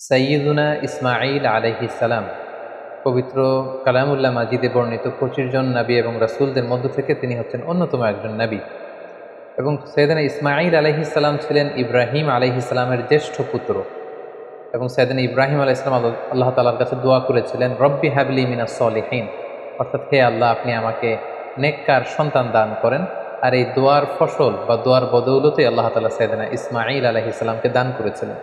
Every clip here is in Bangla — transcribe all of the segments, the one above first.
সাইয়্যিদুনা ইসমাঈল আলাইহিস সালাম পবিত্র কালামুল্লাহ মাজিদে বর্ণিত 25 জন নবী এবং রাসূলদের মধ্য থেকে তিনি হচ্ছেন অন্যতম একজন নবী। এবং সাইয়েদনা ইসমাঈল আলাইহিস সালাম ছিলেন ইব্রাহিম আলাইহিস সালামের জ্যেষ্ঠ পুত্র। এবং সাইয়েদনা ইব্রাহিম আলাইহিস সালাম আল্লাহ তাআলার কাছে দোয়া করেছিলেন, রব্বি হাবলি মিনাস সলিহিন, অর্থাৎ হে আল্লাহ, আপনি আমাকে নেককার সন্তান দান করেন। আর এই দোয়ার ফসল বা দোয়ার বদৌলতে আল্লাহ তাআলা সাইয়েদনা ইসমাঈল আলাইহিস সালামকে দান করেছিলেন।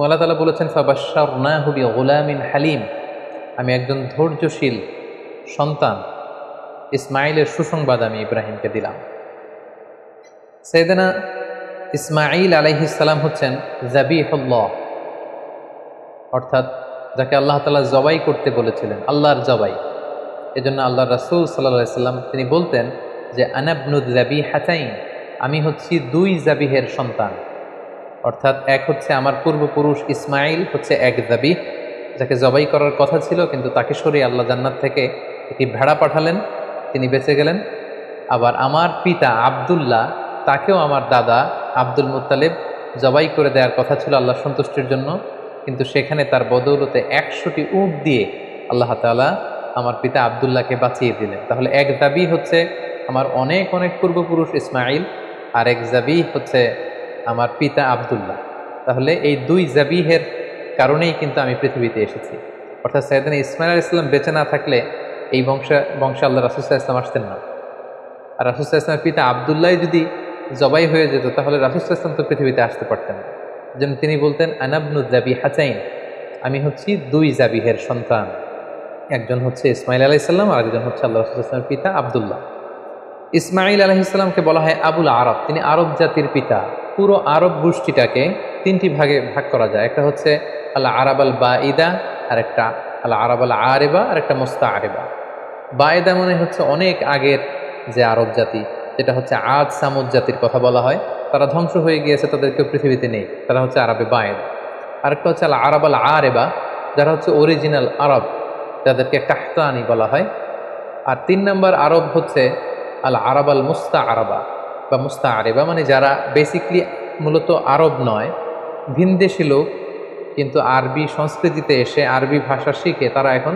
আল্লাহ তাআলা বলেছেন, ফাবাশশারনাহু বিগুলামিন হালিম, আমি একজন ধৈর্যশীল সন্তান ইসমাঈলের সুসংবাদ আমি ইব্রাহিমকে দিলাম। সাইয়েদনা ইসমাঈল আলাইহিস সালাম হচ্ছেন যাবিহুল্লাহ, অর্থাৎ যাকে আল্লাহ তাআলা জবাই করতে বলেছিলেন, আল্লাহর জবাই। এজন্য আল্লাহর রাসূল সাল্লাল্লাহু আলাইহি সাল্লাম তিনি বলতেন যে আনা ইবনু যাবিহাতাইন, আমি হচ্ছি দুই যাবিহের সন্তান। অর্থাৎ এক হচ্ছে আমার পূর্বপুরুষ ইসমাঈল হচ্ছে এক যাবিহ, যাকে জবাই করার কথা ছিল, কিন্তু তাকে সরিয়ে আল্লাহ জান্নাত থেকে একটি ভেড়া পাঠালেন, তিনি বেঁচে গেলেন। আবার আমার পিতা আব্দুল্লাহ, তাকেও আমার দাদা আব্দুল মুত্তালিব জবাই করে দেওয়ার কথা ছিল আল্লাহ সন্তুষ্টির জন্য, কিন্তু সেখানে তার বদৌলতে 100টি উট দিয়ে আল্লাহ তাআলা আমার পিতা আব্দুল্লাহকে বাঁচিয়ে দিলেন। তাহলে এক যাবিহ হচ্ছে আমার অনেক অনেক পূর্বপুরুষ ইসমাঈল, আর এক যাবিহ হচ্ছে আমার পিতা আব্দুল্লাহ। তাহলে এই দুই যাবিহের কারণেই কিন্তু আমি পৃথিবীতে এসেছি। অর্থাৎ সাইয়েদনা ইসমাঈল আলাইহিস সালাম বেঁচে না থাকলে এই বংশে আল্লাহ রাসূল সাল্লাল্লাহু আলাইহি ওয়াসাল্লাম আসতেন না। আর রাসূল সাল্লাল্লাহু আলাইহি ওয়াসাল্লামের পিতা আব্দুল্লাহ যদি জবাই হয়ে যেত, তাহলে রাসূল সাল্লাল্লাহু আলাইহি ওয়াসাল্লাম তো পৃথিবীতে আসতে পারতেন না। যেন তিনি বলতেন, আনা ইবনু যাবিহাতাইন, আমি হচ্ছি দুই যাবিহের সন্তান। একজন হচ্ছে ইসমাঈল আলাইহিস সালাম, আর একজন হচ্ছে আল্লাহ রাসূল সাল্লাল্লাহু আলাইহি ওয়াসাল্লামের পিতা আব্দুল্লাহ। ইসমাঈল আলাইহিস সালামকে বলা হয় আবুল আরব, তিনি আরব জাতির পিতা। পুরো আরব গোষ্ঠীটাকে তিনটি ভাগে ভাগ করা যায়। একটা হচ্ছে আল আরাব আল বাঈদা, আর একটা আল আরাব আল আরেবা, আর একটা মুস্তাআরিবা। বাঈদা মানে হচ্ছে অনেক আগের যে আরব জাতি, যেটা হচ্ছে আদ সামুদ জাতির কথা বলা হয়, তারা ধ্বংস হয়ে গিয়েছে, তাদের কেউ পৃথিবীতে নেই, তারা হচ্ছে আরবে বাঈদা। আরেকটা হচ্ছে আল আরাব আল আরেবা, যারা হচ্ছে অরিজিনাল আরব, যাদেরকে কাহতানি বলা হয়। আর 3 নম্বর আরব হচ্ছে আল আরাব আল মুস্তাআরাবা বা মুস্তাআরিবা, মানে যারা বেসিকলি মূলত আরব নয়, ভিনদেশী লোক, কিন্তু আরবি সংস্কৃতিতে এসে আরবি ভাষা শিখে তারা এখন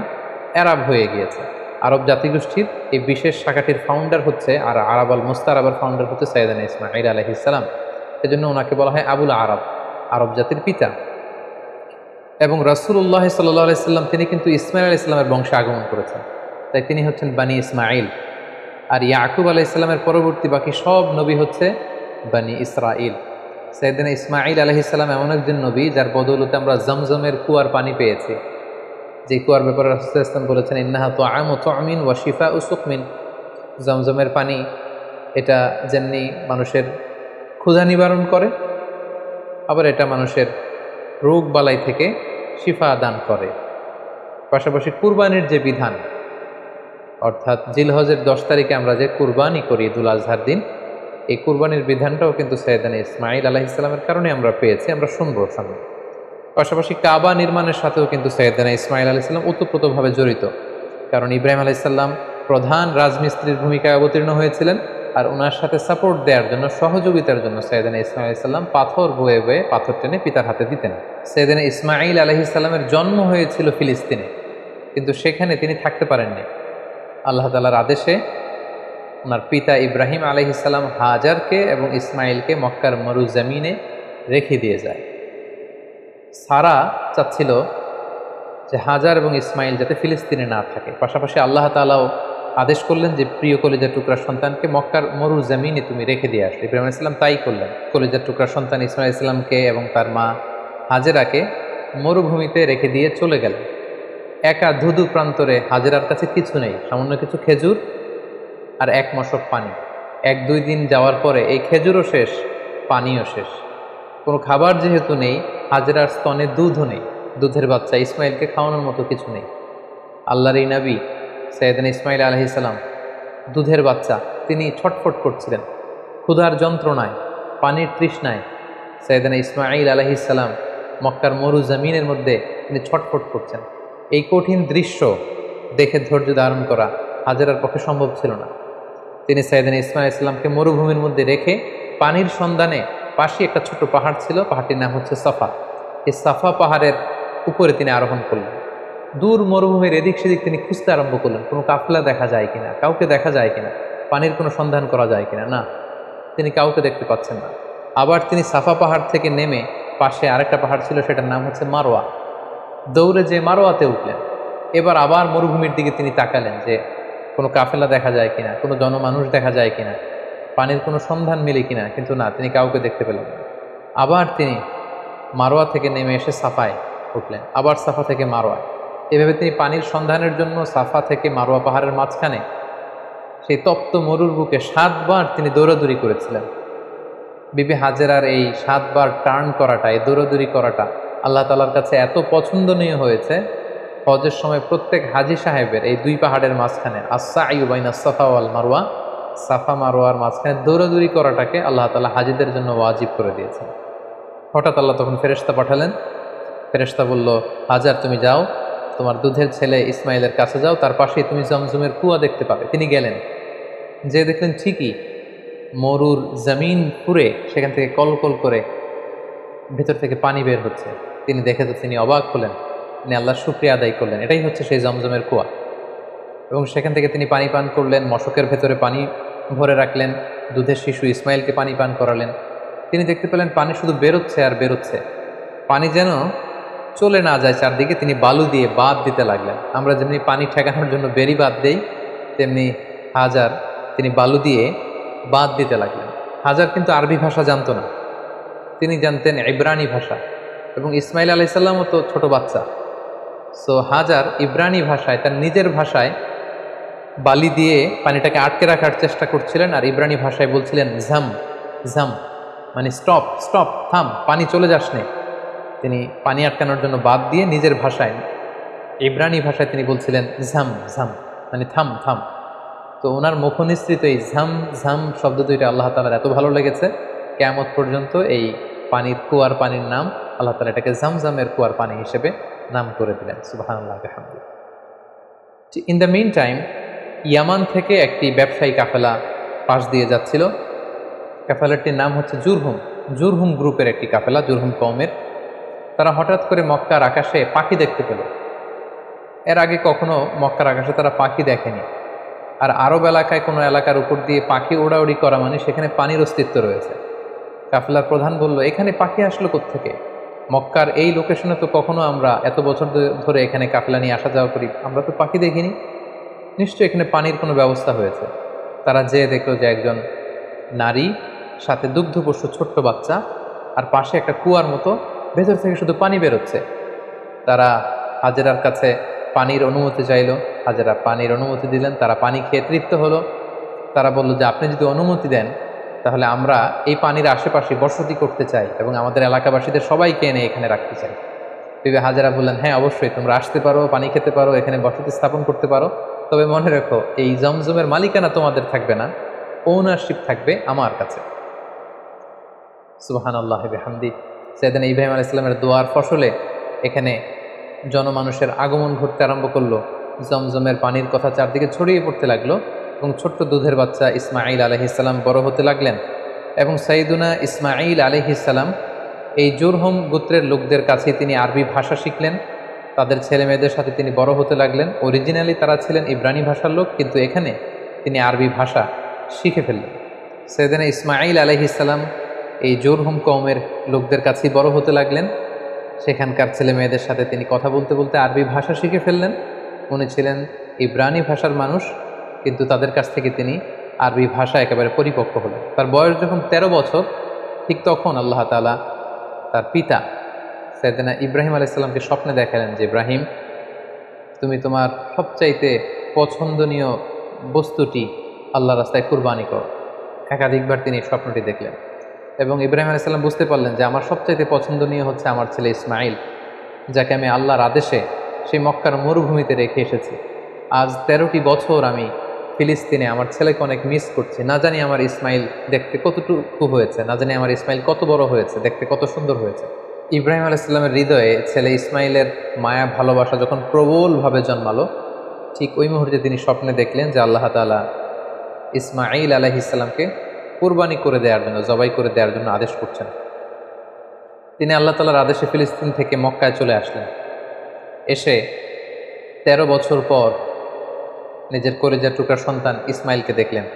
আরব হয়ে গিয়েছে। আরব জাতিগোষ্ঠীর এই বিশেষ শাখাটির ফাউন্ডার হচ্ছে, আর আরাব আল মুস্তাআরাবার ফাউন্ডার হচ্ছে সাইয়েদনা ইসমাঈল আলাইহিস সালাম। এজন্য ওনাকে বলা হয় আবুল আরব, আরব জাতির পিতা। এবং রাসূলুল্লাহ সাল্লাল্লাহু আলাইহি সাল্লাম তিনি কিন্তু ইসমাঈল আলাইহিস সালামের বংশে আগমন করেছেন, তাই তিনি হচ্ছেন বানি ইসমাঈল। আর ইয়াকুব আলাইহিস সালামের পরবর্তী বাকি সব নবী হচ্ছে বানি ইসরাঈল। সাইয়েদনা ইসমাঈল আলাইহিস সালাম এমন একজন নবী যার বদৌলতে আমরা জমজমের কুয়ার পানি পেয়েছি। যে কুয়ার ব্যাপারে রাসূল সাল্লাল্লাহু আলাইহি ওয়াসাল্লাম বলেছেন, ইন্নাহা তুআমু তুমিন ওয়া শিফাউ সুকমিন, জমজমের পানি এটা যেমনি মানুষের ক্ষুধা নিবারণ করে, আবার এটা মানুষের রোগ বালাই থেকে শিফা দান করে। পাশাপাশি কুরবানির যে বিধান, অর্থাৎ জিলহজের 10 তারিখে আমরা যে কুরবানি করি ঈদুল আজহার দিন, এই কুরবানির বিধানটাও কিন্তু সাইয়েদনা ইসমাঈল আলাইহিস সালামের কারণে আমরা পেয়েছি, আমরা শুনবো সামনে। পাশাপাশি কাবা নির্মাণের সাথেও কিন্তু সাইয়েদনা ইসমাঈল আলাইহিস সালাম ওতপ্রোতভাবে জড়িত, কারণ ইব্রাহিম আলাইহিস সালাম প্রধান রাজমিস্ত্রির ভূমিকায় অবতীর্ণ হয়েছিলেন, আর ওনার সাথে সাপোর্ট দেওয়ার জন্য, সহযোগিতার জন্য সাইয়েদনা ইসমাঈল আলাইহিস সালাম পাথর বয়ে বয়ে পাথর টেনে পিতার হাতে দিতেন। সাইয়েদনা ইসমাঈল আলাইহিস সালামের জন্ম হয়েছিল ফিলিস্তিনে, কিন্তু সেখানে তিনি থাকতে পারেননি। আল্লাহ তাআলার আদেশে ওনার পিতা ইব্রাহিম আলাইহিস সালাম হাজারকে এবং ইসমাঈলকে মক্কার মরুজমিনে রেখে দিয়ে যায়। সারা চাচ্ছিল যে হাজার এবং ইসমাঈল যাতে ফিলিস্তিনে না থাকে। পাশাপাশি আল্লাহ তাআলাও আদেশ করলেন যে প্রিয় কলিজার টুকরা সন্তানকে মক্কার মরুজমিনে তুমি রেখে দিয়ে আসো। ইব্রাহিম আলাইহিস সালাম তাই করলেন। কলিজার টুকরা সন্তান ইসমাঈল আলাইহিস সালামকে এবং তার মা হাজেরাকে মরুভূমিতে রেখে দিয়ে চলে গেলেন। একা ধুধু প্রান্তরে, হাজেরার কাছে কিছু নেই, সামান্য কিছু খেজুর আর 1 মশক পানি। 1-2 দিন যাওয়ার পরে এই খেজুরও শেষ, পানিও শেষ, কোনো খাবার যেহেতু নেই, হাজেরার স্তনে দুধও নেই, দুধের বাচ্চা ইসমাঈলকে খাওয়ানোর মতো কিছু নেই। আল্লাহর এই নবী সাইয়েদনা ইসমাঈল আলাইহিস সালাম দুধের বাচ্চা, তিনি ছটফট করছিলেন ক্ষুধার যন্ত্রণায়, পানির তৃষ্ণায়। সাইয়েদনা ইসমাঈল আলাইহিস সালাম মক্কার মরুজমিনের মধ্যে তিনি ছটফট করছেন। এই কঠিন দৃশ্য দেখে ধৈর্য ধারণ করা হাজেরার পক্ষে সম্ভব ছিল না। তিনি সাইয়েদনা ইসমাঈল আলাইহিস সালামকে মরুভূমির মধ্যে রেখে পানির সন্ধানে, পাশে একটা ছোট পাহাড় ছিল, পাহাড়টির নাম হচ্ছে সাফা। এই সাফা পাহাড়ের উপরে তিনি আরোহণ করলেন। দূর মরুভূমির এদিক সেদিক তিনি খুঁজতে আরম্ভ করলেন, কোনো কাফেলা দেখা যায় কিনা, কাউকে দেখা যায় কিনা, পানির কোনো সন্ধান করা যায় কিনা। না, তিনি কাউকে দেখতে পাচ্ছেন না। আবার তিনি সাফা পাহাড় থেকে নেমে পাশে আরেকটা পাহাড় ছিল, সেটার নাম হচ্ছে মারোয়া, দৌড়ে যে মারোয়াতে উঠলেন। এবার আবার মরুভূমির দিকে তিনি তাকালেন যে কোনো কাফেলা দেখা যায় কিনা, কোনো জনমানুষ দেখা যায় কিনা, পানির কোনো সন্ধান মিলে কিনা, কিন্তু না, তিনি কাউকে দেখতে পেলেন না। আবার তিনি মারোয়া থেকে নেমে এসে সাফায় উঠলেন, আবার সাফা থেকে মারোয়ায়। এভাবে তিনি পানির সন্ধানের জন্য সাফা থেকে মারোয়া পাহাড়ের মাঝখানে সেই তপ্ত মরুর বুকে 7 বার তিনি দৌড়াদৌড়ি করেছিলেন। বিবি হাজেরার এই 7 বার টার্ন করাটা, এই দৌড়াদৌড়ি করাটা আল্লাহ তাআলার কাছে এত পছন্দনীয় হয়েছে, হজের সময় প্রত্যেক হাজী সাহেবের এই 2 পাহাড়ের মাঝখানে আস-সা'য়ু বাইনা সাফা ওয়াল মারওয়া, সাফা মারওয়ার মাঝখানে দৌড়াদৌড়ি করাটাকে আল্লাহ তাআলা হাজীদের জন্য ওয়াজিব করে দিয়েছেন। হঠাৎ আল্লাহ তখন ফেরেশতা পাঠালেন। ফেরেশতা বলল, হাজার তুমি যাও, তোমার দুধের ছেলে ইসমাইলের কাছে যাও, তার পাশেই তুমি জমজমের কুয়া দেখতে পাবে। তিনি গেলেন, যে দেখলেন ঠিকই মরুর জমিন পুড়ে সেখান থেকে কলকল করে ভেতর থেকে পানি বের হচ্ছে। তিনি দেখে তো তিনি অবাক হলেন, তিনি আল্লাহর শুকরিয়া আদায় করলেন। এটাই হচ্ছে সেই জমজমের কুয়া। এবং সেখান থেকে তিনি পানি পান করলেন, মশকের ভেতরে পানি ভরে রাখলেন, দুধের শিশু ইসমাইলকে পানি পান করালেন। তিনি দেখতে পেলেন পানি শুধু বেরোচ্ছে আর বেরোচ্ছে, পানি যেন চলে না যায় চারদিকে। তিনি বালু দিয়ে বাঁধ দিতে লাগলেন। আমরা যেমনি পানি ঠেকানোর জন্য বেরি বাঁধ দেই, তেমনি হাজার তিনি বালু দিয়ে বাঁধ দিতে লাগলেন। হাজার কিন্তু আরবি ভাষা জানতো না, তিনি জানতেন ইব্রানি ভাষা, এবং ইসমাইল আলাইহিস সালামও তো ছোট বাচ্চা। সো হাজার ইব্রানি ভাষায়, তার নিজের ভাষায় বালি দিয়ে পানিটাকে আটকে রাখার চেষ্টা করছিলেন, আর ইব্রানি ভাষায় বলছিলেন ঝাম ঝাম, মানে স্টপ স্টপ, থাম, পানি চলে যাস নে। তিনি পানি আটকানোর জন্য বাদ দিয়ে নিজের ভাষায়, ইব্রানি ভাষায় তিনি বলছিলেন ঝাম ঝাম, মানে থাম থাম। তো ওনার মুখনিসৃত এই ঝাম ঝাম শব্দ দুইটা আল্লাহ তাআলার এত ভালো লেগেছে, কিয়ামত পর্যন্ত এই পানির কুয়ার পানির নাম আল্লাহ তাআলা এটাকে জামজামের কুয়ার পানি হিসেবে নাম করে দিলেন। সুবহানাল্লাহ বিহামদিহি। ইন দ্য মিন টাইম, ইয়ামান থেকে একটি ব্যবসায়ী কাফেলা পাশ দিয়ে যাচ্ছিল। কাফেলাটির নাম হচ্ছে জুরহুম। জুরহুম গ্রুপের একটি কাফেলা, জুরহুম কওমের। তারা হঠাৎ করে মক্কার আকাশে পাখি দেখতে পেল। এর আগে কখনো মক্কার আকাশে তারা পাখি দেখেনি। আর আরব এলাকায় কোনো এলাকার উপর দিয়ে পাখি ওড়াউড়ি করা মানে সেখানে পানির অস্তিত্ব রয়েছে। কাফেলার প্রধান বলল, এখানে পাখি আসলো কোত্থেকে? মক্কার এই লোকেশনে তো কখনো আমরা এত বছর ধরে এখানে কাফেলা নিয়ে আসা যাওয়া করি, আমরা তো পাখি দেখিনি, নিশ্চয়ই এখানে পানির কোনো ব্যবস্থা হয়েছে। তারা যেয়ে দেখলো যে একজন নারী, সাথে দুগ্ধপোষ্য ছোট্ট বাচ্চা, আর পাশে একটা কুয়ার মতো, ভেতর থেকে শুধু পানি বেরোচ্ছে। তারা হাজেরার কাছে পানির অনুমতি চাইল, হাজেরা পানির অনুমতি দিলেন। তারা পানি খেয়ে তৃপ্ত হলো। তারা বলল যে আপনি যদি অনুমতি দেন তাহলে আমরা এই পানির আশেপাশে বসতি করতে চাই এবং আমাদের এলাকাবাসীদের সবাইকে এনে এখানে রাখতে চাই। বিবি হাজেরা বললেন, হ্যাঁ অবশ্যই, তোমরা আসতে পারো, পানি খেতে পারো, এখানে বসতি স্থাপন করতে পারো, তবে মনে রেখো এই জমজমের মালিকানা তোমাদের থাকবে না, ওনারশিপ থাকবে আমার কাছে। সুবহানাল্লাহ বিহামদিহি। সাইয়েদনা ইব্রাহিম আলাইহিস সালামের দোয়ার ফসলে এখানে জনমানুষের আগমন ঘটতে আরম্ভ করলো। জমজমের পানির কথা চারদিকে ছড়িয়ে পড়তে লাগলো এবং ছোট্ট দুধের বাচ্চা ইসমাঈল আলাইহিস সালাম বড় হতে লাগলেন। এবং সাইয়েদনা ইসমাঈল আলাইহিস সালাম এই জুরহুম গোত্রের লোকদের কাছে তিনি আরবি ভাষা শিখলেন। তাদের ছেলে মেয়েদের সাথে তিনি বড় হতে লাগলেন। অরিজিনালি তারা ছিলেন ইব্রানি ভাষার লোক, কিন্তু এখানে তিনি আরবি ভাষা শিখে ফেললেন। সাইয়েদনা ইসমাঈল আলাইহিস সালাম এই জুরহুম কওমের লোকদের কাছেই বড় হতে লাগলেন। সেখানকার ছেলে মেয়েদের সাথে তিনি কথা বলতে বলতে আরবি ভাষা শিখে ফেললেন। উনি ছিলেন ইব্রানি ভাষার মানুষ, কিন্তু তাদের কাছ থেকে তিনি আরবি ভাষা একেবারে পরিপক্ক হলেন। তার বয়স যখন 13 বছর, ঠিক তখন আল্লাহ তাআলা তার পিতা সাইয়েদনা ইব্রাহিম আলাইহিস সালামকে স্বপ্নে দেখালেন যে ইব্রাহিম, তুমি তোমার সবচাইতে পছন্দনীয় বস্তুটি আল্লাহর রাস্তায় কুরবানি করো। একাধিকবার তিনি স্বপ্নটি দেখলেন এবং ইব্রাহিম আলাইহিস সালাম বুঝতে পারলেন যে আমার সবচাইতে পছন্দনীয় হচ্ছে আমার ছেলে ইসমাঈল, যাকে আমি আল্লাহর আদেশে সেই মক্কার মরুভূমিতে রেখে এসেছি। আজ 13টি বছর আমি ফিলিস্তিনে আমার ছেলেকে অনেক মিস করছি। না জানি আমার ইসমাইল দেখতে কতটুকু হয়েছে, না জানি আমার ইসমাইল কত বড় হয়েছে, দেখতে কত সুন্দর হয়েছে। ইব্রাহিম আলাইহিস সালামের হৃদয়ে ছেলে ইসমাইলের মায়া ভালোবাসা যখন প্রবলভাবে জন্মালো, ঠিক ওই মুহূর্তে তিনি স্বপ্নে দেখলেন যে আল্লাহ তাআলা ইসমাঈল আলাইহিস সালামকে কুরবানি করে দেওয়ার জন্য, জবাই করে দেওয়ার জন্য আদেশ করছেন। তিনি আল্লাহ তাআলার আদেশে ফিলিস্তিন থেকে মক্কায় চলে আসলেন এসে ১৩ বছর পর নিজের কলিজার টুকরা সন্তান ইসমাইলকে দেখলেন।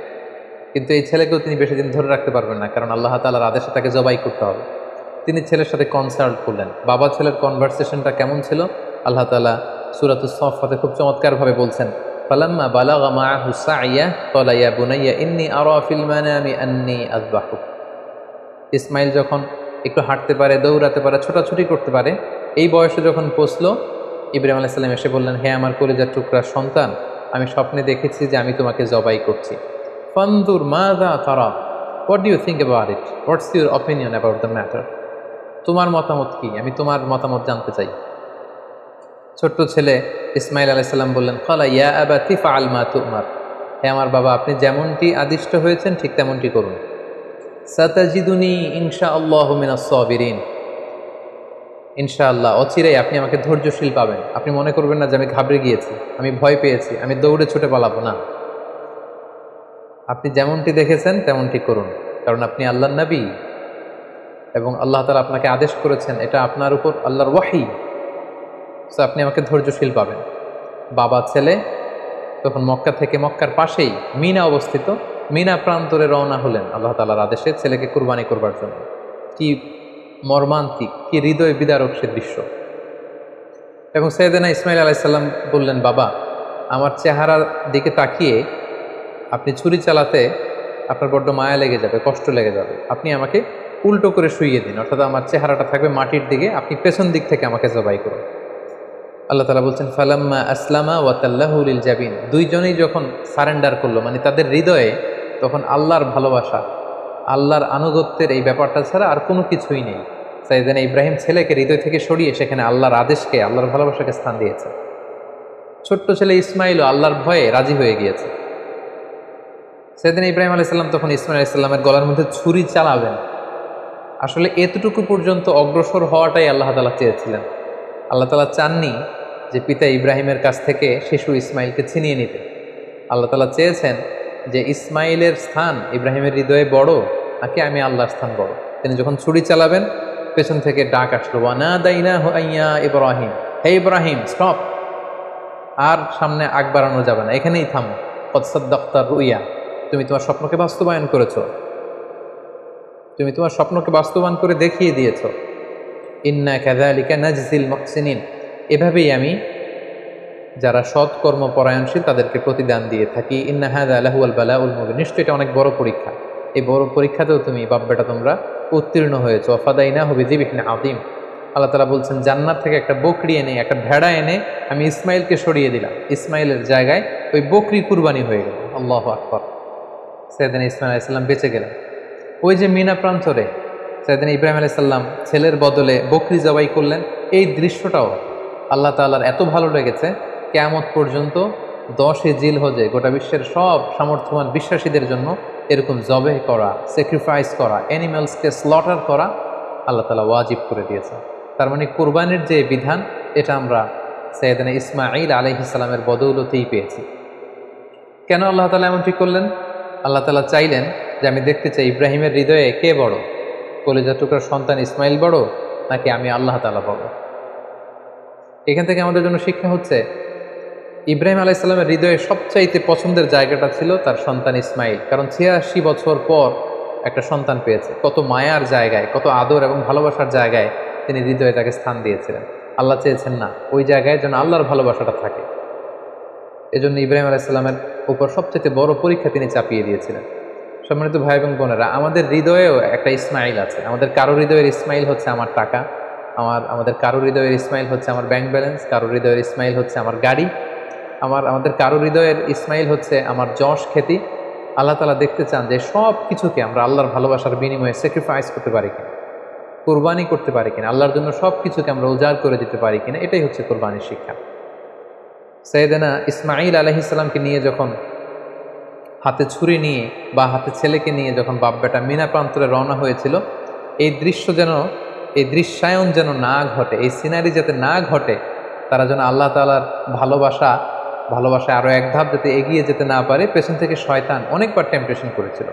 কিন্তু এই ছেলেকেও তিনি বেশি দিন ধরে রাখতে পারবেন না, কারণ আল্লাহ তাআলার আদেশে তাকে জবাই করতে হবে। তিনি ছেলের সাথে কনসাল্ট করলেন। বাবা ছেলের কনভারসেশনটা কেমন ছিল আল্লাহ তাআলা সূরাতুস সাফফাতে খুব চমৎকারভাবে বলছেন, ফালাম্মা বালাগা মাআহু সা'য়া ক্বালা ইয়া বুনাইয়া ইন্নী আরা ফিল মানামি আন্নী আযবাহুক। ইসমাইল যখন একটু হাঁটতে পারে, দৌড়াতে পারে, ছোটাছুটি করতে পারে, এই বয়সে যখন পৌঁছলো, ইব্রাহিম আলাইহিস সালাম এসে বললেন, হে আমার কলিজার টুকরা সন্তান, আমি স্বপ্নে দেখেছি যে আমি তোমাকে জবাই করছি। ফানজুর মাযা তারা, what do you think about it, what's your opinion about the matter, তোমার মতামত কি, আমি তোমার মতামত জানতে চাই। ছোট্ট ছেলে ইসমাইল আলাইহিস সালাম বললেন, ক্বালা ইয়া আবাতি ফাআল মা তু'মার, হে আমার বাবা, আপনি যেমনটি আদিষ্ট হয়েছেন ঠিক তেমনটি করুন। সাতাজিদুনি ইনশাআল্লাহু মিনাস সাবিরিন, ইনশাআল্লাহ অচিরেই আপনি আমাকে ধৈর্যশীল পাবেন। আপনি মনে করবেন না যে আমি ঘাবড়ে গিয়েছি, আমি ভয় পেয়েছি, আমি দৌড়ে ছুটে পালাবো না। আপনি যেমনটি দেখেছেন তেমনটি করুন, কারণ আপনি আল্লাহর নবী এবং আল্লাহ তাআলা আপনাকে আদেশ করেছেন, এটা আপনার উপর আল্লাহর ওয়াহী। সো আপনি আমাকে ধৈর্যশীল পাবেন। বাবা ছেলে তখন মক্কা থেকে, মক্কার পাশেই মিনা অবস্থিত, মিনা প্রান্তরে রওনা হলেন আল্লাহ তাআলার আদেশে ছেলেকে কুরবানি করবার জন্য। কি মর্মান্তিক, কি হৃদয় বিদারক সে দৃশ্য। এবং সাইয়েদনা ইসমাইল আলাইহিস সালাম বললেন, বাবা, আমার চেহারার দিকে তাকিয়ে আপনি ছুরি চালাতে আপনার বড্ড মায়া লেগে যাবে, কষ্ট লেগে যাবে, আপনি আমাকে উল্টো করে শুইয়ে দিন, অর্থাৎ আমার চেহারাটা থাকবে মাটির দিকে, আপনি পেছন দিক থেকে আমাকে জবাই করুন। আল্লাহ তাআলা বলছেন, ফালাম্মা আসলামা ওয়া তাল্লাহু লিল জাবিন, দুইজনেই যখন সারেন্ডার করলো, মানে তাদের হৃদয়ে তখন আল্লাহর ভালোবাসা, আল্লাহর আনুগত্যের এই ব্যাপারটা ছাড়া আর কোনো কিছুই নেই। সাইয়েদনা ইব্রাহিম ছেলেকে হৃদয় থেকে সরিয়ে সেখানে আল্লাহর আদেশকে, আল্লাহর ভালোবাসাকে স্থান দিয়েছে। ছোট্ট ছেলে ইসমাইলও আল্লাহর ভয়ে রাজি হয়ে গিয়েছে। সাইয়েদনা ইব্রাহিম আলাইহিস সালাম তখন ইসমাইল আলাইহিস সালামের গলার মধ্যে ছুরি চালাবেন। আসলে এতটুকু পর্যন্ত অগ্রসর হওয়াটাই আল্লাহ তাআলা চেয়েছিলেন। আল্লাহ তাআলা চাননি যে পিতা ইব্রাহিমের কাছ থেকে শিশু ইসমাইলকে ছিনিয়ে নিতে। আল্লাহ তাআলা চেয়েছেন যে ইসমাইলের স্থান ইব্রাহিমের হৃদয়ে বড় নাকি আমি আল্লাহর স্থান বড়। তিনি যখন ছুরি চালাবেন, পেছন থেকে ডাক আসলো, ওয়ানাদাইনাহু আইয়া ইব্রাহিম, হে ইব্রাহিম স্টপ, আর সামনে আগ বাড়ানো যাবে না, এখানেই থামো। কদ সাদ্দাকতা রুইয়া, তুমি তোমার স্বপ্নকে বাস্তবায়ন করেছো, তুমি তোমার স্বপ্নকে বাস্তবায়ন করে দেখিয়ে দিয়েছো। ইন্না কাযালিকা নাজজিল মুহসিনিন, এভাবেই আমি যারা সৎকর্ম পরায়ণশীল তাদেরকে প্রতিদান দিয়ে থাকি। ইন্না হাযা লাহুয়াল বালাউল মুবিন, নিশ্চয়ই এটা অনেক বড় পরীক্ষা, এই বড় পরীক্ষাতেও তুমি বাপ বেটা তোমরা উত্তীর্ণ হয়েছো। ফাদাইনাহু বিযিবহিন আযীম, আল্লাহ তাআলা বলছেন জান্নাত থেকে একটা বকরি এনে, একটা ভেড়া এনে আমি ইসমাইলকে সরিয়ে দিলাম, ইসমাইলের জায়গায় ওই বকরি কুরবানি হয়ে গেল। আল্লাহু আকবার। সাইয়েদনা ইসমাইল আলাইহিস সালাম বেঁচে গেলেন। ওই যে মিনা প্রান্তরে সাইয়েদনা ইব্রাহিম আলাইহিস সালাম ছেলের বদলে বকরি জবাই করলেন, এই দৃশ্যটাও আল্লাহ তাআলার এত ভালো লেগেছে, কিয়ামত পর্যন্ত 10 জিলহজে গোটা বিশ্বের সব সামর্থ্যবান বিশ্বাসীদের জন্য এরকম জবেহ করা, স্যাক্রিফাইস করা, অ্যানিমালসকে স্লটার করা আল্লাহ তাআলা ওয়াজিব করে দিয়েছে। তার মানে কুরবানির যে বিধান, এটা আমরা সাইয়েদনা ইসমাঈল আলাইহিস সালামের বদৌলতেই পেয়েছি। কেন আল্লাহ তাআলা এমনটি করলেন? আল্লাহ তাআলা চাইলেন যে আমি দেখতে চাই ইব্রাহিমের হৃদয়ে কে বড়, কলিজার টুকরার সন্তান ইসমাইল বড় নাকি আমি আল্লাহ তাআলা বড়। এখান থেকে আমাদের জন্য শিক্ষা হচ্ছে, ইব্রাহিম আলাইহিস সালামের হৃদয়ে সবচাইতে পছন্দের জায়গাটা ছিল তার সন্তান ইসমাইল, কারণ 86 বছর পর একটা সন্তান পেয়েছে। কত মায়ার জায়গায়, কত আদর এবং ভালোবাসার জায়গায় তিনি হৃদয়ে তাকে স্থান দিয়েছিলেন। আল্লাহ চেয়েছেন না ওই জায়গায় যেন আল্লাহর ভালোবাসাটা থাকে, এজন্য ইব্রাহিম আলাইহিস সালামের উপর সবচেয়ে বড় পরীক্ষা তিনি চাপিয়ে দিয়েছিলেন। সম্মানিত ভাই এবং বোনেরা, আমাদের হৃদয়েও একটা ইসমাইল আছে। আমাদের কারো হৃদয়ের ইসমাইল হচ্ছে আমার টাকা, আমাদের কারো হৃদয়ের ইসমাইল হচ্ছে আমার ব্যাংক ব্যালেন্স, কারো হৃদয়ের ইসমাইল হচ্ছে আমার গাড়ি, আমাদের কারো হৃদয়ের ইসমাইল হচ্ছে আমার যশ খ্যাতি। আল্লাহ তাআলা দেখতে চান যে সব কিছুকে আমরা আল্লাহর ভালোবাসার বিনিময়ে স্যাক্রিফাইস করতে পারি কিনা, কুরবানি করতে পারি কিনা, আল্লাহর জন্য সব কিছুকে আমরা উজাড় করে দিতে পারি কিনা। এটাই হচ্ছে কুরবানির শিক্ষা। সাইয়েদনা ইসমাঈল আলাইহিস সালামকে নিয়ে যখন হাতে ছুরি নিয়ে বা হাতে ছেলেকে নিয়ে যখন বাপ বেটা মিনা প্রান্তরে রওনা হয়েছিল, এই দৃশ্য যেন, এই দৃশ্যায়ন যেন না ঘটে, এই সিনারি যাতে না ঘটে, তারা যেন আল্লাহ তাআলার ভালোবাসায় আরও এক ধাপ যাতে এগিয়ে যেতে না পারে, পেছন থেকে শয়তান অনেকবার টেম্পটেশন করেছিল।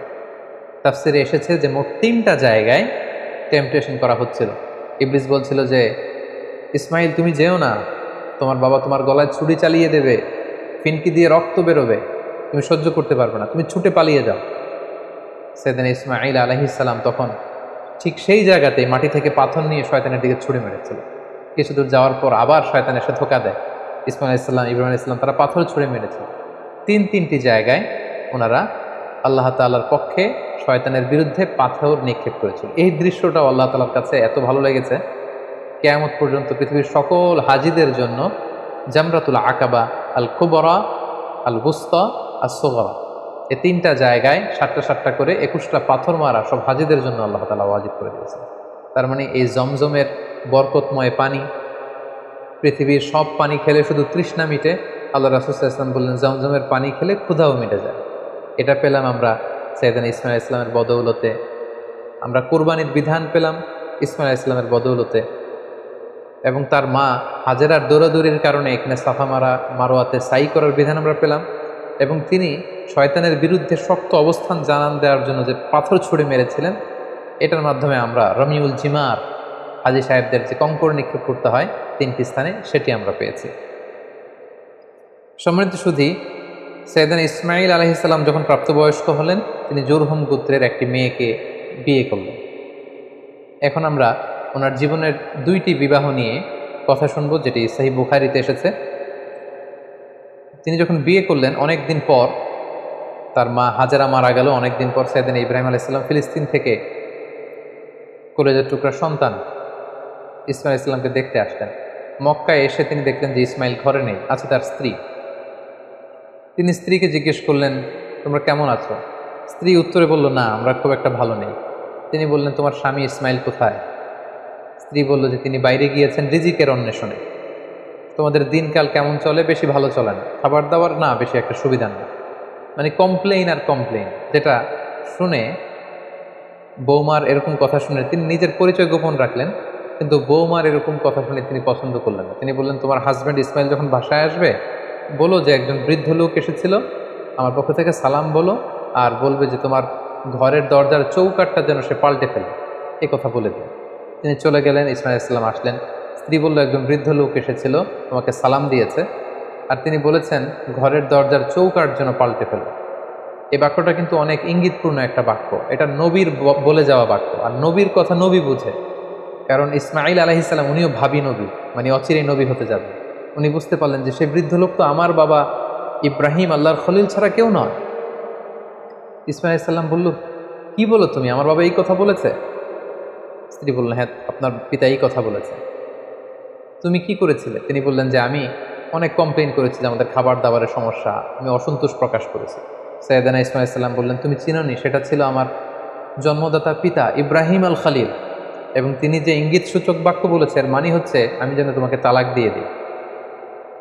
তাফসিরে এসেছে যে মোট 3টা জায়গায় টেম্পটেশন করা হচ্ছিল। ইবলিস বলছিল যে ইসমাইল তুমি যেও না, তোমার বাবা তোমার গলায় ছুরি চালিয়ে দেবে, ফিনকি দিয়ে রক্ত বেরোবে, তুমি সহ্য করতে পারবে না, তুমি ছুটে পালিয়ে যাও। সাইয়েদনা ইসমাঈল আলাইহিস সালাম তখন ঠিক সেই জায়গাতেই মাটি থেকে পাথর নিয়ে শয়তানের দিকে ছুড়ে মেরেছিল। কিছু দূর যাওয়ার পর আবার শয়তান এসে ধোঁকা দেয়। ইসমাঈল আলাইহিস সালাম, ইব্রাহিম আলাইহিস সালাম তারা পাথর ছুড়ে মেরেছিল। তিনটি জায়গায় ওনারা আল্লাহ তাআলার পক্ষে শয়তানের বিরুদ্ধে পাথর নিক্ষেপ করেছিল। এই দৃশ্যটাও আল্লাহ তাআলার কাছে এত ভালো লেগেছে, কিয়ামত পর্যন্ত পৃথিবীর সকল হাজীদের জন্য জামরাতুল আকাবা, আল কুবরা, আল বুসতা, আস সুগরা, এই তিনটা জায়গায় 7টা করে 21টা পাথর মারা সব হাজীদের জন্য আল্লাহ তাআলা ওয়াজিব করে দিয়েছেন। তার মানে এই জমজমের বরকতময় পানি, পৃথিবীর সব পানি খেলে শুধু তৃষ্ণা মিটে, আল্লাহ রাসূল সাল্লাল্লাহু আলাইহি ওয়াসাল্লাম বললেন জমজমের পানি খেলে ক্ষুধাও মিটে যায়। এটা পেলাম আমরা সাইয়েদনা ইসমাঈল আলাইহিস সালামের বদৌলতে। আমরা কুরবানির বিধান পেলাম ইসমাঈল আলাইহিস সালামের বদৌলতে। এবং তার মা হাজেরার দৌড়াদৌড়ির কারণে এখানে সাফা মারোয়াতে সাই করার বিধান আমরা পেলাম। এবং তিনি শয়তানের বিরুদ্ধে শক্ত অবস্থান জানান দেওয়ার জন্য যে পাথর ছুঁড়ে মেরেছিলেন, এটার মাধ্যমে আমরা রমিউল জিমার, হাজী সাহেবদের যে কঙ্কর নিক্ষেপ করতে হয় 3টি স্থানে, সেটি আমরা পেয়েছি। সম্মানিত সুধী, সাইয়েদনা ইসমাঈল আলাইহিস সালাম যখন প্রাপ্তবয়স্ক হলেন, তিনি জুরহুম গোত্রের একটি মেয়েকে বিয়ে করলেন। এখন আমরা ওনার জীবনের 2টি বিবাহ নিয়ে কথা শুনবো, যেটি সহিহ বুখারীতে এসেছে। তিনি যখন বিয়ে করলেন অনেক দিন পর, তার মা হাজেরা মারা গেল, অনেক দিন পর সাইয়েদনা ইব্রাহিম আলাইহিস সালাম ফিলিস্তিন থেকে কলেজের টুকরা সন্তান ইসমাঈল আলাইহিস সালামকে দেখতে আসলেন। মক্কায় এসে তিনি দেখলেন যে ইসমাইল ঘরে নেই, আছে তার স্ত্রী। তিনি স্ত্রীকে জিজ্ঞেস করলেন, তোমরা কেমন আছো? স্ত্রী উত্তরে বলল, না, আমরা খুব একটা ভালো নেই। তিনি বললেন, তোমার স্বামী ইসমাইল কোথায়? স্ত্রী বলল যে তিনি বাইরে গিয়েছেন রিজিকের অন্বেষণে। তোমাদের দিনকাল কেমন চলে? বেশি ভালো চলে না, খাবার দাবার না বেশি একটা সুবিধা না। মানে কমপ্লেইন আর কমপ্লেইন, যেটা শুনে বৌমার এরকম কথা শুনে তিনি নিজের পরিচয় গোপন রাখলেন, কিন্তু বৌমার এরকম কথা শুনে তিনি পছন্দ করলেন না। তিনি বললেন, তোমার হাজব্যান্ড ইসমাইল যখন বাসায় আসবে বলো যে একজন বৃদ্ধ লোক এসেছিল, আমার পক্ষ থেকে সালাম বলো, আর বলবে যে তোমার ঘরের দরজার চৌকাঠটা যেন সে পাল্টে ফেলে, এই কথা বলে দিন। তিনি চলে গেলেন, ইসমাঈল আলাইহিস সালাম আসলেন। স্ত্রী বলল, একজন বৃদ্ধ লোক এসেছিল, তোমাকে সালাম দিয়েছে, আর তিনি বলেছেন ঘরের দরজার চৌকাঠ যেন পাল্টে ফেলে। এই বাক্যটা কিন্তু অনেক ইঙ্গিতপূর্ণ একটা বাক্য। এটা নবীর বলে যাওয়া বাক্য, আর নবীর কথা নবী বুঝে। কারণ ইসমাঈল আলাইহিস সালাম উনিও ভাবী নবী, মানে অচিরেই নবী হতে যাবে। উনি বুঝতে পারলেন যে সেই বৃদ্ধ লোক তো আমার বাবা ইব্রাহিম, আল্লাহর খলিল ছাড়া কেউ নয়। ইসমাঈল আলাইহিস সালাম বলল, কি বলো তুমি, আমার বাবা এই কথা বলেছে? স্ত্রী বললেন, হ্যাঁ, আপনার পিতা এই কথা বলেছে। তুমি কি করেছিলে? তিনি বললেন যে আমি অনেক কমপ্লেইন করেছি যে আমাদের খাবার দাবারের সমস্যা, আমি অসন্তোষ প্রকাশ করেছি। সাইয়েদনা ইসমাঈল আলাইহিস সালাম বললেন, তুমি চিনোনি, সেটা ছিল আমার জন্মদাতা পিতা ইব্রাহিম আল খলিল, এবং তিনি যে ইঙ্গিত সূচক বাক্য বলেছে এর মানে হচ্ছে আমি যেন তোমাকে তালাক দিয়ে দিই,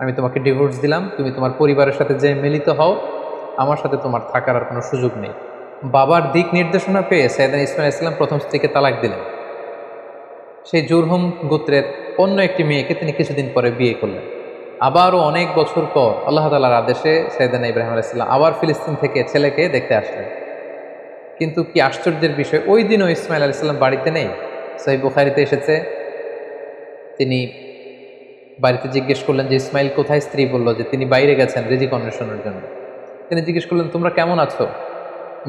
আমি তোমাকে ডিভোর্স দিলাম, তুমি তোমার পরিবারের সাথে যে মিলিত হও, আমার সাথে তোমার থাকার আর কোনো সুযোগ নেই। বাবার দিক নির্দেশনা পেয়ে সাইয়েদনা ইসমাঈল আলাইহিস সালাম প্রথম স্ত্রীকে তালাক দিলেন। সেই জুরহুম গোত্রের অন্য একটি মেয়েকে তিনি কিছুদিন পরে বিয়ে করলেন। আবারও অনেক বছর পর আল্লাহ তাআলার আদেশে সাইয়েদনা ইব্রাহিম আলাইহিস সালাম আবার ফিলিস্তিন থেকে ছেলেকে দেখতে আসলেন। কিন্তু কি আশ্চর্যের বিষয়, ওই দিনও ইসমাঈল আলাইহিস সালাম বাড়িতে নেই। সহিহ বুখারীতে এসেছে, তিনি বাড়িতে জিজ্ঞেস করলেন যে ইসমাইল কোথায়? স্ত্রী বলল যে তিনি বাইরে গেছেন রিজিক অন্বেষণের জন্য। তিনি জিজ্ঞেস করলেন, তোমরা কেমন আছো?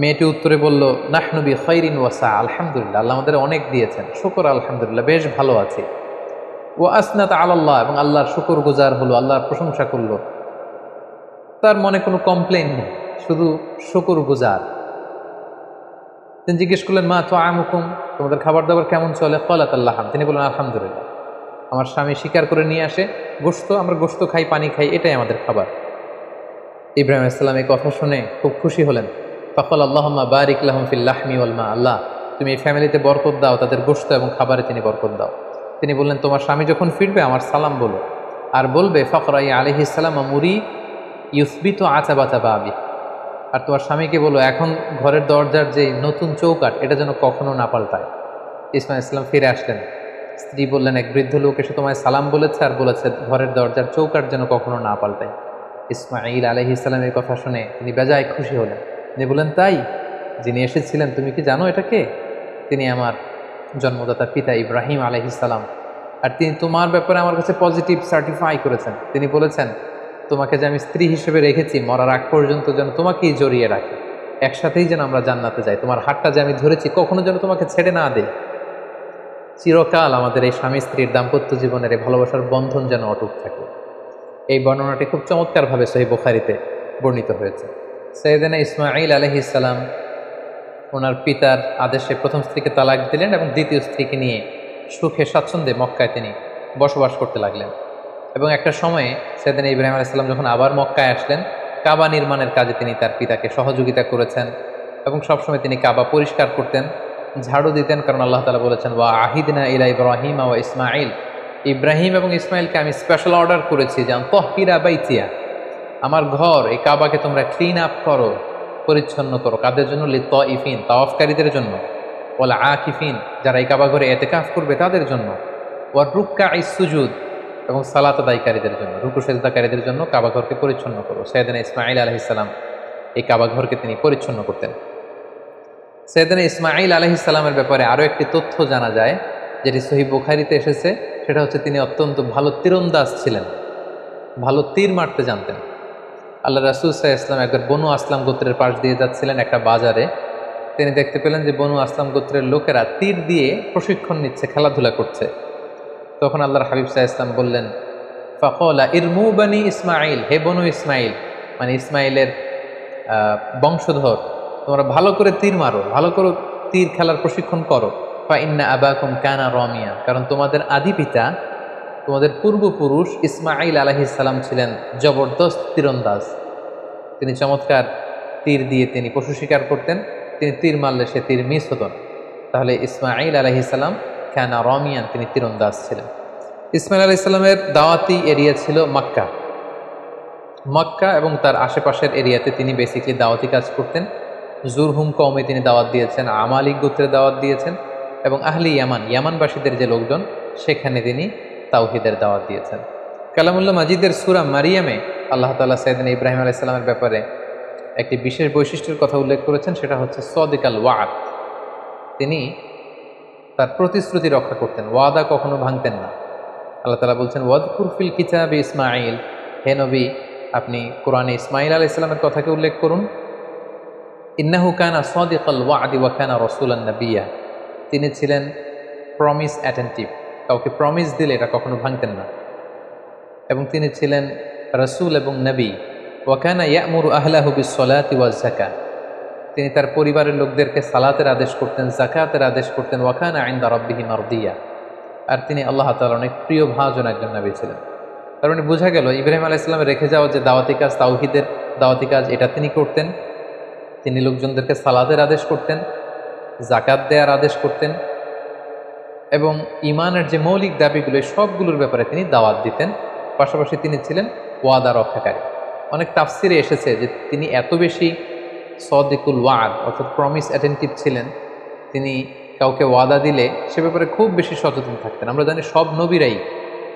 মেয়েটি উত্তরে বলল, নাহনু বি খাইরিন ওয়া সা, আলহামদুলিল্লাহ, আল্লাহ আমাদের অনেক দিয়েছেন, শুকর আলহামদুলিল্লাহ, বেশ ভালো আছি। ওয়া আসনাত আলাল্লাহ, এবং আল্লাহর শুকর গুজার হলো, আল্লাহর প্রশংসা করলো। তার মনে কোনো কমপ্লেইন নেই, শুধু শুকর গুজার। তিনি জিজ্ঞেস করলেন, মা তুআমুকুম, তোমাদের খাবার দাবার কেমন চলে? ক্বালাত আল্লাহ, তিনি বললেন আলহামদুলিল্লাহ, আমার স্বামী শিকার করে নিয়ে আসে গোশত, আমরা গোশত খাই, পানি খাই, এটাই আমাদের খাবার। ইব্রাহিম আলাইহিস সালাম এই কথা শুনে খুব খুশি হলেন। ফাকাল আল্লাহুম্মা বারিক লাহুম ফিল লাহমি ওয়াল মা, আল্লাহ তুমি এই ফ্যামিলিতে বরকত দাও, তাদের গোশত এবং খাবারে তিনি বরকত দাও। তিনি বললেন, তোমার স্বামী যখন ফিরবে আমার সালাম বলো, আর বলবে ফাকরাই আলাইহিস সালাম মুরি ইউসবিতু আতাবাতা বাবি, আর তোমার স্বামীকে বলো এখন ঘরের দরজার যে নতুন চৌকাঠ এটা যেন কখনো না পাল্টায়। ইসমাঈল আলাইহিস সালাম ফিরে আসলেন। স্ত্রী বললেন, এক বৃদ্ধ লোক এসে তোমায় সালাম বলেছে আর বলেছে ঘরের দরজার চৌকাঠ যেন কখনো না পাল্টায়। ইসমাঈল আলাইহিস সালামের কথা শুনে তিনি বেজায় খুশি হলেন। তিনি বললেন, তাই, যিনি এসেছিলেন তুমি কি জানো এটা কে? তিনি আমার জন্মদাতা পিতা ইব্রাহিম আলাইহিস সালাম। আর তিনি তোমার ব্যাপারে আমার কাছে পজিটিভ সার্টিফাই করেছেন। তিনি বলেছেন তোমাকে যে আমি স্ত্রী হিসেবে রেখেছি মরার আগ পর্যন্ত যেন তোমাকেই জড়িয়ে রাখি, একসাথেই যেন আমরা জান্নাতে যাই, তোমার হাতটা যে আমি ধরেছি কখনো যেন তোমাকে ছেড়ে না দেই, চিরকাল আমাদের এই স্বামী স্ত্রীর দাম্পত্য জীবনের এই ভালোবাসার বন্ধন যেন অটুট থাকে। এই বর্ণনাটি খুব চমৎকারভাবে সহিহ বুখারীতে বর্ণিত হয়েছে। সাইয়েদনা ইসমাঈল আলাইহিস সালাম ওনার পিতার আদেশে প্রথম স্ত্রীকে তালাক দিলেন এবং দ্বিতীয় স্ত্রীকে নিয়ে সুখে স্বাচ্ছন্দ্যে মক্কায় তিনি বসবাস করতে লাগলেন। এবং একটা সময়ে সাইয়েদনা ইব্রাহিম আলাইহিস সালাম যখন আবার মক্কায় আসলেন, কাবা নির্মাণের কাজে তিনি তার পিতাকে সহযোগিতা করেছেন এবং সবসময় তিনি কাবা পরিষ্কার করতেন, ঝাড়ু দিতেন, কারণ আল্লাহ তাআলা বলেছেন ওয়া আহিদনা ইলা ইব্রাহিম ওয়া ইসমাঈল, ইব্রাহিম এবং ইসমাইলকে আমি স্পেশাল অর্ডার করেছি যে তাহহিরা বাইতিয়া, আমার ঘর এই কাবাকে তোমরা ক্লিন আপ করো, পরিচ্ছন্ন করো। কাদের জন্য? লিত্তাইফিন, তাওয়াফকারীদের জন্য, ওয়াল আকিফিন, যারা এই কাবা ঘরে ইতিকাফ করবে তাদের জন্য, ওয়ার রুক্কাইস সুজুদ, এবং সালাত আদায়কারীদের জন্য, রুকু সেজদাকারীদের জন্য কাবা ঘরকে পরিচ্ছন্ন করো। সাইয়েদনা ইসমাঈল আলাইহিস সালাম এই কাবা ঘরকে তিনি পরিচ্ছন্ন করতেন। সাইয়েদনা ইসমাঈল আলাইহিস সালামের ব্যাপারে আরও একটি তথ্য জানা যায় যেটি সহিহ বুখারীতে এসেছে, সেটা হচ্ছে তিনি অত্যন্ত ভালো তীরন্দাজ ছিলেন, ভালো তীর মারতে জানতেন। আল্লাহ রাসূল সাল্লাল্লাহু আলাইহি ওয়াসাল্লাম একবার বনু আসলাম গোত্রের পাশ দিয়ে যাচ্ছিলেন একটা বাজারে, তিনি দেখতে পেলেন যে বনু আসলাম গোত্রের লোকেরা তীর দিয়ে প্রশিক্ষণ নিচ্ছে, খেলাধুলা করছে। তখন আল্লাহর হাবিব সাল্লাল্লাহু আলাইহি ওয়াসাল্লাম বললেন ফাকালা ইরমু বানি ইসমাঈল, হে বনু ইসমাঈল, মানে ইসমাঈলের বংশধর, তোমরা ভালো করে তীর মারো, ভালো করে তীর খেলার প্রশিক্ষণ করো। ফা ইন্না আবাকুম কানা রামিয়া, কারণ তোমাদের আদি পিতা, তোমাদের পূর্বপুরুষ ইসমাঈল আলাইহিস সালাম ছিলেন জবরদস্ত তীরন্দাজ। তিনি চমৎকার তীর দিয়ে তিনি পশু শিকার করতেন, তিনি তীর মারলে সে তীর মিস হতো না। তাহলে ইসমাঈল আলাইহিস সালাম কানা রামিয়ান, তিনি তীরন্দাজ ছিলেন। ইসমাঈল আলাইহিস সালামের দাওয়াতি এরিয়া ছিল মক্কা। মক্কা এবং তার আশেপাশের এরিয়াতে তিনি বেসিক্যালি দাওয়াতি কাজ করতেন। জুরহুম কওমে তিনি দাওয়াত দিয়েছেন, আমালিক গোত্রে দাওয়াত দিয়েছেন, এবং আহলি ইয়ামান, ইয়ামানবাসীদের যে লোকজন, সেখানে তিনি তাওহীদের দাওয়াত দিয়েছেন। কালামুল্লাহ মাজিদের সূরা মারিয়ামে আল্লাহ তাআলা সাইয়েদনা ইব্রাহিম আলাইহিস সালামের ব্যাপারে একটি বিশেষ বৈশিষ্ট্যের কথা উল্লেখ করেছেন, সেটা হচ্ছে সাদিকাল ওয়াদ। তিনি তার প্রতিশ্রুতি রক্ষা করতেন, ওয়াদা কখনো ভাঙতেন না। আল্লাহ তাআলা বলছেন ওয়াদকুর ফিল কিতাবি ইসমাঈল, হে নবী আপনি কোরআনে ইসমাঈল আলাইহিস সালামের কথাকে উল্লেখ করুন। ইন্নাহু কানা সাদিকাল ওয়াদি ওয়া কানা রাসূলান নাবিয়্যা, তিনি ছিলেন প্রমিস অ্যাটেন্টিভ, কাউকে প্রমিস দিলে এটা কখনো ভাঙতেন না, এবং তিনি ছিলেন রাসূল এবং নবী। ওয়া কানা ইয়া'মুরু আহলাহু বিস-সালাতি ওয়াজ-যাকাত, তিনি তার পরিবারের লোকদেরকে সালাতের আদেশ করতেন, যাকাতের আদেশ করতেন। ওয়া কানা ইনদা রাব্বিহি মারদিয়া, আর তিনি আল্লাহ তাআলার অনেক প্রিয় ভাজন একজন নবী ছিলেন। তার মানে বোঝা গেল ইব্রাহিম আলাইহিস সালামের রেখে যাওয়া যে দাওয়াতি কাজ, তাওহীদের দাওয়াতি কাজ, এটা তিনি করতেন। তিনি লোকজনদেরকে সালাতের আদেশ করতেন, যাকাত দেওয়ার আদেশ করতেন, এবং ঈমানের যে মৌলিক দাবিগুলো সবগুলোর ব্যাপারে তিনি দাওয়াত দিতেন। পাশাপাশি তিনি ছিলেন ওয়াদা রক্ষাকারী। অনেক তাফসিরে এসেছে যে তিনি এত বেশি সাদিকুল ওয়াদ অর্থাৎ প্রমিস অ্যাটেন্টিভ ছিলেন, তিনি কাউকে ওয়াদা দিলে সে ব্যাপারে খুব বেশি সচেতন থাকতেন। আমরা জানি সব নবীরাই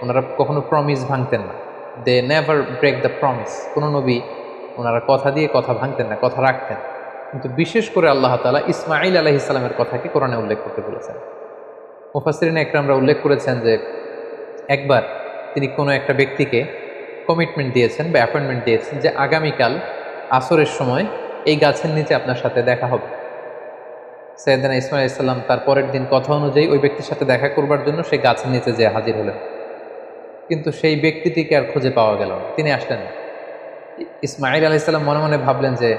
ওনারা কখনো প্রমিস ভাঙতেন না, they never break the promise. কোনো নবী ওনারা কথা দিয়ে কথা ভাঙতেন না, কথা রাখতেন। কিন্তু বিশেষ করে আল্লাহ তাআলা ইসমাঈল আলাইহিস সালামের কথাকে কোরআনে উল্লেখ করতে বলেছেন। মুফাসসিরিন একরামরা উল্লেখ করেছেন যে একবার তিনি কোনো একটা ব্যক্তিকে কমিটমেন্ট দিয়েছেন বা অ্যাপয়েন্টমেন্ট দিয়েছেন যে আগামীকাল আসরের সময় এই গাছের নিচে আপনার সাথে দেখা হবে। সাইয়েদনা ইসমাঈল আলাইহিস সালাম তার পরের দিন কথা অনুযায়ী ওই ব্যক্তির সাথে দেখা করবার জন্য সেই গাছের নিচে যেয়ে হাজির হলেন, কিন্তু সেই ব্যক্তিটিকে আর খুঁজে পাওয়া গেল না, তিনি আসলেন না। ইসমাঈল আলাইহিস সালাম মনে মনে ভাবলেন যে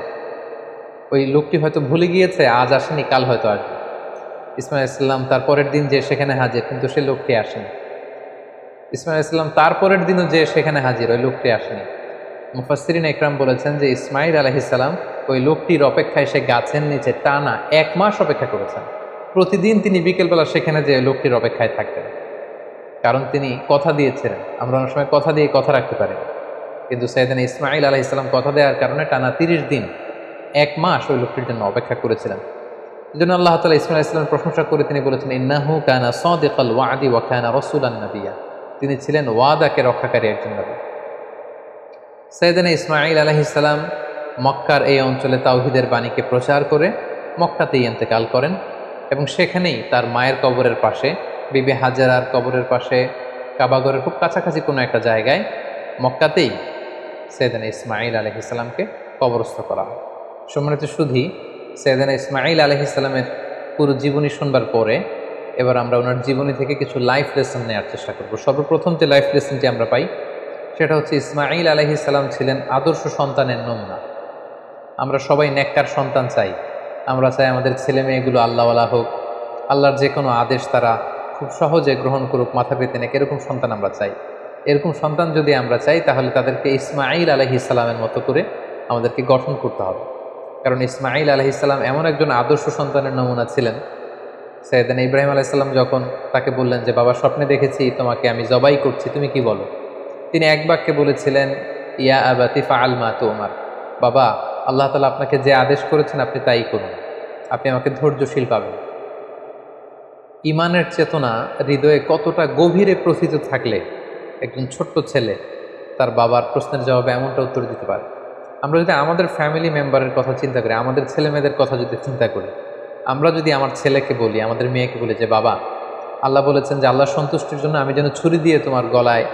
ওই লোকটি হয়তো ভুলে গিয়েছে, আজ আসেনি, কাল হয়তো আসবে। ইসমাঈল আলাইহিস সালাম তার পরের দিন যে সেখানে হাজির, কিন্তু সেই লোকটি আসেনি। ইসমাঈল আলাইহিস সালাম তার পরের দিনও যে সেখানে হাজির, ওই লোকটি আসেনি। মুফাসসিরিন একরাম বলেছেন যে ইসমাঈল আলাইহিস সালাম ওই লোকটির অপেক্ষায় সে গাছের নিচে টানা 1 মাস অপেক্ষা করেছেন। প্রতিদিন তিনি বিকেলবেলা সেখানে যে লোকটির অপেক্ষায় থাকতেন, কারণ তিনি কথা দিয়েছিলেন। আমরা অনেক সময় কথা দিয়ে কথা রাখতে পারি, কিন্তু সাইয়েদনা ইসমাঈল আলাইহিস সালাম কথা দেওয়ার কারণে টানা 30 দিন 1 মাস ওই লোকটির জন্য অপেক্ষা করেছিলেন। এই জন্য আল্লাহ তাআলা ইসমাঈল আলাইহিস সালামের প্রশংসা করে তিনি বলেছেন ইন্নাহু কানা সাদিকাল ওয়াদি ওয়া কানা রাসূলান নাবিয়্যা, তিনি ছিলেন ওয়াদাকে রক্ষাকারী একজন নবী। সাইয়েদনা ইসমাঈল আলাইহিস সালাম মক্কার এই অঞ্চলে তাওহীদের বাণীকে প্রচার করে মক্কাতেই ইন্তেকাল করেন, এবং সেখানেই তার মায়ের কবরের পাশে বিবি হাজেরার কবরের পাশে, কাবাগরের খুব কাছাকাছি কোনো একটা জায়গায় মক্কাতেই সৈয়দনা ইসমাঈল আলাইহিস সালামকে কবরস্থ করা হয়। সম্মানিত সুধী, সৈয়দনা ইসমাঈল আলাইহিস সালামের পুরো জীবনী শুনবার পরে এবার আমরা ওনার জীবনী থেকে কিছু লাইফ লেসন নেওয়ার চেষ্টা করব। সর্বপ্রথম যে লাইফ লেসনটি আমরা পাই সেটা হচ্ছে ইসমাঈল আলাইহিস সালাম ছিলেন আদর্শ সন্তানের নমুনা। আমরা সবাই নেককার সন্তান চাই। আমরা চাই আমাদের ছেলে মেয়েগুলো আল্লাহওয়ালা হোক, আল্লাহর যে কোনো আদেশ তারা খুব সহজে গ্রহণ করুক, মাথা পেতে নেক, এরকম সন্তান আমরা চাই। এরকম সন্তান যদি আমরা চাই তাহলে তাদেরকে ইসমাঈল আলাইহিস সালামের মতো করে আমাদেরকে গঠন করতে হবে। কারণ ইসমাঈল আলাইহিস সালাম এমন একজন আদর্শ সন্তানের নমুনা ছিলেন। সাইয়েদনা ইব্রাহিম আলাইহিস সালাম যখন তাকে বললেন যে বাবা স্বপ্নে দেখেছি তোমাকে আমি জবাই করছি, তুমি কি বলো? তিনি এক বাক্যে বলেছিলেন, ইয়া আবাতি ফাআল মা তুমার, বাবা আল্লাহ তাআলা আপনাকে যে আদেশ করেছেন আপনি তাই করুন, আপনি আমাকে ধৈর্যশীল পাবেন। ইমানের চেতনা হৃদয়ে কতটা গভীরে প্রথিত থাকলে একজন ছোট্ট ছেলে তার বাবার প্রশ্নের জবাবে এমনটা উত্তর দিতে পারে। আমরা যদি আমাদের ফ্যামিলি মেম্বারের কথা চিন্তা করি, আমাদের ছেলে মেয়েদের কথা যদি চিন্তা করি, আমরা যদি আমার ছেলেকে বলি, আমাদের মেয়েকে বলি যে বাবা আল্লাহ বলেছেন যে আল্লাহর সন্তুষ্টির জন্য আমি যেন ছুরি দিয়ে তোমার গলায়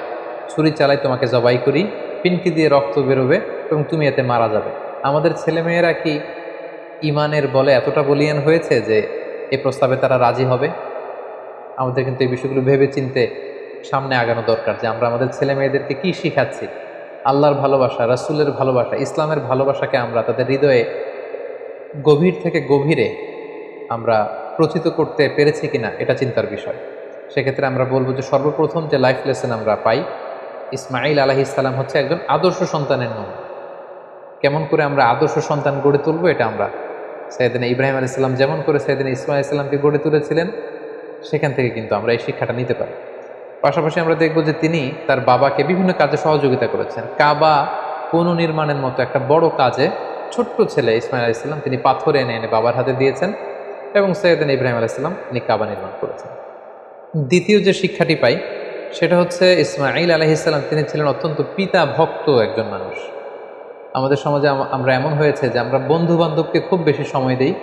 ছুরি চালাই, তোমাকে জবাই করি, পিনকি দিয়ে রক্ত বেরোবে এবং তুমি এতে মারা যাবে, আমাদের ছেলেমেয়েরা কি ইমানের বলে এতটা বলিয়ান হয়েছে যে এই প্রস্তাবে তারা রাজি হবে? আমাদের কিন্তু এই বিষয়গুলো ভেবে চিনতে সামনে আগানো দরকার যে আমরা আমাদের ছেলে মেয়েদেরকে কী শিখাচ্ছি। আল্লাহর ভালোবাসা, রাসূলের ভালোবাসা, ইসলামের ভালোবাসাকে আমরা তাদের হৃদয়ে গভীর থেকে গভীরে আমরা প্রচিত করতে পেরেছি কিনা এটা চিন্তার বিষয়। সেক্ষেত্রে আমরা বলবো যে সর্বপ্রথম যে লাইফ লেসন আমরা পাই, ইসমাঈল আলাইহিস সালাম হচ্ছে একজন আদর্শ সন্তানের নাম। কেমন করে আমরা আদর্শ সন্তান গড়ে তুলবো এটা আমরা সাইয়েদনা ইব্রাহিম আলাইহিস সালাম যেমন করে সাইয়েদনা ইসমাঈল আলাইহিস সালামকে গড়ে তুলেছিলেন সেখান থেকে কিন্তু আমরা এই শিক্ষাটা নিতে পারি। পাশাপাশি আমরা দেখব যে তিনি তার বাবাকে বিভিন্ন কাজে সহযোগিতা করেছেন। কাবা পুনর্নির্মাণের মতো একটা বড় কাজে ছোট্ট ছেলে ইসমাঈল আলাইহিস সালাম তিনি পাথর এনে এনে বাবার হাতে দিয়েছেন এবং সাইয়েদনা ইব্রাহিম আলাইহিস সালাম তিনি কাবা নির্মাণ করেছেন। দ্বিতীয় যে শিক্ষাটি পাই সেটা হচ্ছে ইসমাঈল আলাইহিস সালাম তিনি ছিলেন অত্যন্ত পিতা ভক্ত একজন মানুষ। আমাদের সমাজে আমরা এমন হয়েছে যে আমরা বন্ধু বান্ধবকে খুব বেশি সময় দিই,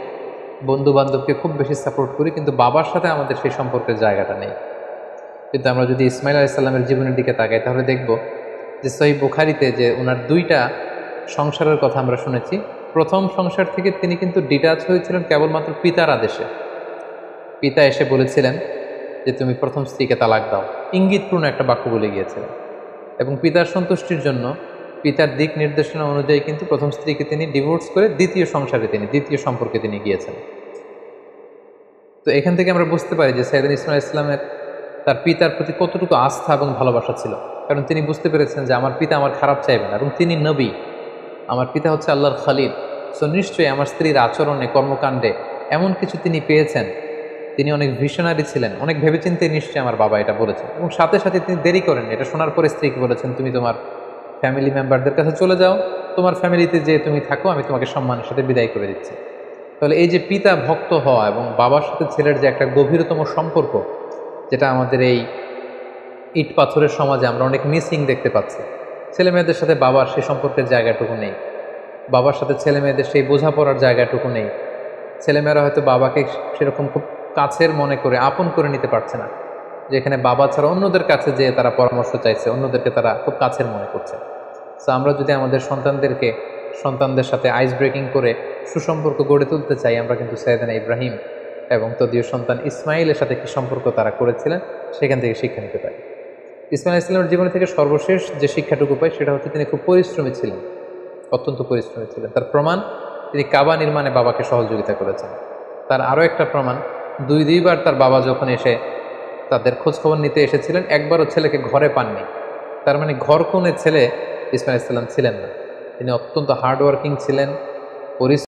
বন্ধু বান্ধবকে খুব বেশি সাপোর্ট করি, কিন্তু বাবার সাথে আমাদের সেই সম্পর্কের জায়গাটা নেই। কিন্তু আমরা যদি ইসমাঈল আলাইহিস সালামের জীবনের দিকে তাকাই তাহলে দেখব যে সহিহ বুখারীতে যে ওনার দুইটা সংসারের কথা আমরা শুনেছি। প্রথম সংসার থেকে তিনি কিন্তু ডিটাচ হয়েছিলেন কেবলমাত্র পিতার আদেশে। পিতা এসে বলেছিলেন যে তুমি প্রথম স্ত্রীকে তালাক দাও, ইঙ্গিতপূর্ণ একটা বাক্য বলে গিয়েছিলেন, এবং পিতার সন্তুষ্টির জন্য পিতার দিক নির্দেশনা অনুযায়ী কিন্তু প্রথম স্ত্রীকে তিনি ডিভোর্স করে দ্বিতীয় সংসারে দ্বিতীয় সম্পর্কে তিনি গিয়েছেন। তো এখান থেকে আমরা বুঝতে পারি যে সাইয়েদনা ইসমাঈল আলাইহিস সালামের তার পিতার প্রতি কতটুকু আস্থা এবং ভালোবাসা ছিল। কারণ তিনি বুঝতে পেরেছেন যে আমার পিতা আমার খারাপ চাইবেন, এবং তিনি নবী, আমার পিতা হচ্ছে আল্লাহর খলিল। সো নিশ্চয়ই আমার স্ত্রীর আচরণে কর্মকাণ্ডে এমন কিছু তিনি পেয়েছেন, তিনি অনেক ভিশনারি ছিলেন, অনেক ভেবেচিন্তে নিশ্চয়ই আমার বাবা এটা বলেছেন। এবং সাথে সাথে তিনি দেরি করেন, এটা শোনার পরে স্ত্রীকে বলেছেন তুমি তোমার ফ্যামিলি মেম্বারদের কাছে চলে যাও, তোমার ফ্যামিলিতে যে তুমি থাকো, আমি তোমাকে সম্মানের সাথে বিদায় করে দিচ্ছি। তাহলে এই যে পিতা ভক্ত হওয়া এবং বাবার সাথে ছেলের যে একটা গভীরতম সম্পর্ক, যেটা আমাদের এই ইট পাথরের সমাজে আমরা অনেক মিসিং দেখতে পাচ্ছি। ছেলে মেয়েদের সাথে বাবার সেই সম্পর্কের জায়গাটুকু নেই, বাবার সাথে ছেলে মেয়েদের সেই বোঝাপড়ার জায়গাটুকু নেই। ছেলেমেয়েরা হয়তো বাবাকে সেরকম খুব কাছের মনে করে আপন করে নিতে পারছে না, যেখানে বাবা ছাড়া অন্যদের কাছে যেয়ে তারা পরামর্শ চাইছে, অন্যদেরকে তারা খুব কাছের মনে করছে। সো আমরা যদি আমাদের সন্তানদের সাথে আইস ব্রেকিং করে সুসম্পর্ক গড়ে তুলতে চাই, আমরা কিন্তু সাইয়েদনা ইব্রাহিম এবং তদীয় সন্তান ইসমাঈলের সাথে কী সম্পর্ক তারা করেছিলেন সেখান থেকে শিক্ষা নিতে পারি। ইসমাঈল আলাইহিস সালামের জীবন থেকে সর্বশেষ যে শিক্ষাটুকু পাই সেটা হচ্ছে তিনি খুব পরিশ্রমী ছিলেন, অত্যন্ত পরিশ্রমী ছিলেন। তার প্রমাণ তিনি কাবা নির্মাণে বাবাকে সহযোগিতা করেছেন। তার আরও একটা প্রমাণ, দুইবার তার বাবা যখন এসে তাদের খোঁজখবর নিতে এসেছিলেন, একবারও ছেলেকে ঘরে পাননি। তার মানে ঘর কোণে ছেলে ইসমাঈল আলাইহিস সালাম ছিলেন না। তিনি অত্যন্ত হার্ডওয়ার্কিং ছিলেন,